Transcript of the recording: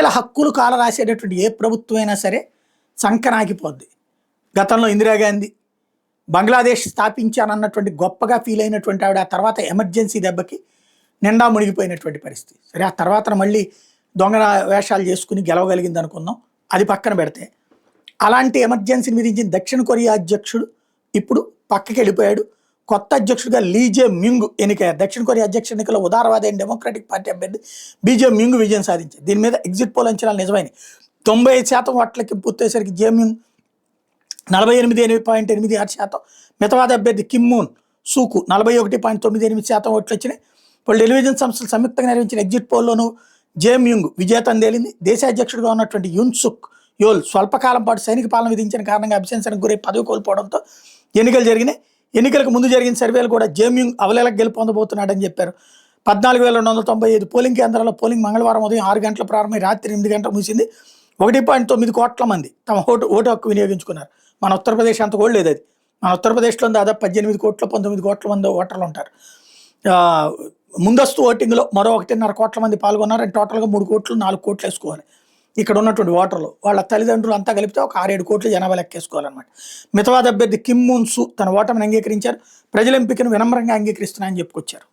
ప్రజల హక్కులు కాల రాసేటటువంటి ఏ ప్రభుత్వం అయినా సరే సంకనాగిపోద్ది. గతంలో ఇందిరాగాంధీ బంగ్లాదేశ్ స్థాపించానన్నటువంటి గొప్పగా ఫీల్ అయినటువంటి ఆవిడ ఆ తర్వాత ఎమర్జెన్సీ దెబ్బకి నిండా మునిగిపోయినటువంటి పరిస్థితి. సరే ఆ తర్వాత మళ్ళీ దొంగ వేషాలు చేసుకుని గెలవగలిగింది అనుకుందాం, అది పక్కన పెడితే అలాంటి ఎమర్జెన్సీని విధించిన దక్షిణ కొరియా అధ్యక్షుడు ఇప్పుడు పక్కకి వెళ్ళిపోయాడు. కొత్త అధ్యక్షుడిగా లీ జే మ్యూంగ్ ఎన్నికయ్యారు. దక్షిణ కొరియా అధ్యక్ష ఎన్నికల్లో ఉదారవాద అయిన డెమోక్రటిక్ పార్టీ అభ్యర్థి బీజే మ్యూంగ్ విజయం సాధించారు. దీని మీద ఎగ్జిట్ పోల్ అంచనాలు నిజమైనవి. 95% ఓట్లకి పూర్తయ్యేసరికి జే మ్యూంగ్ 48.86%, మితవాద అభ్యర్థి కిమ్ మూన్ సూకు 41.98% ఓట్లు వచ్చినాయి. ఇప్పుడు టెలివిజన్ సంస్థలు సంయుక్తంగా నిర్వహించిన ఎగ్జిట్ పోల్లోనూ జే మ్యూంగ్ విజేతం తేలింది. దేశ అధ్యక్షుడిగా ఉన్నటువంటి యున్ సుక్ యోల్ స్వల్పకాలం పాటు సైనిక పాలన విధించిన కారణంగా అభిశంసనకు గురై పదవి కోల్పోవడంతో ఎన్నికలు జరిగినాయి. ఎన్నికలకు ముందు జరిగిన సర్వేలు కూడా జే మ్యూంగ్ అవలేలకు గెలుపొందబోతున్నాడని చెప్పారు. 14,295 పోలింగ్ కేంద్రాల్లో పోలింగ్ మంగళవారం ఉదయం 6 గంటలు ప్రారంభమై రాత్రి 8 గంటలు ముగిసింది. 1.9 కోట్ల మంది తమ ఓటు హక్కు వినియోగించుకున్నారు. మన ఉత్తరప్రదేశ్ అంత కూడా లేదు. అది మన ఉత్తరప్రదేశ్లో దాదాపు 18 కోట్ల 19 కోట్ల మంది ఓటర్లు ఉంటారు. ముందస్తు ఓటింగ్లో మరో 1.5 కోట్ల మంది పాల్గొన్నారు. టోటల్గా 3 కోట్లు 4 కోట్లు వేసుకోవాలి. ఇక్కడ ఉన్నటువంటి ఓటర్లు వాళ్ళ తల్లిదండ్రులు అంతా కలిపితే ఒక 6-7 కోట్ల జనాభా లెక్కేసుకోవాలన్నమాట. మితవాద అభ్యర్థి కిమ్ మూన్ సు తన ఓటమిని అంగీకరించారు. ప్రజల ఎంపికను వినమ్రంగా అంగీకరిస్తున్నాయని చెప్పుకొచ్చారు.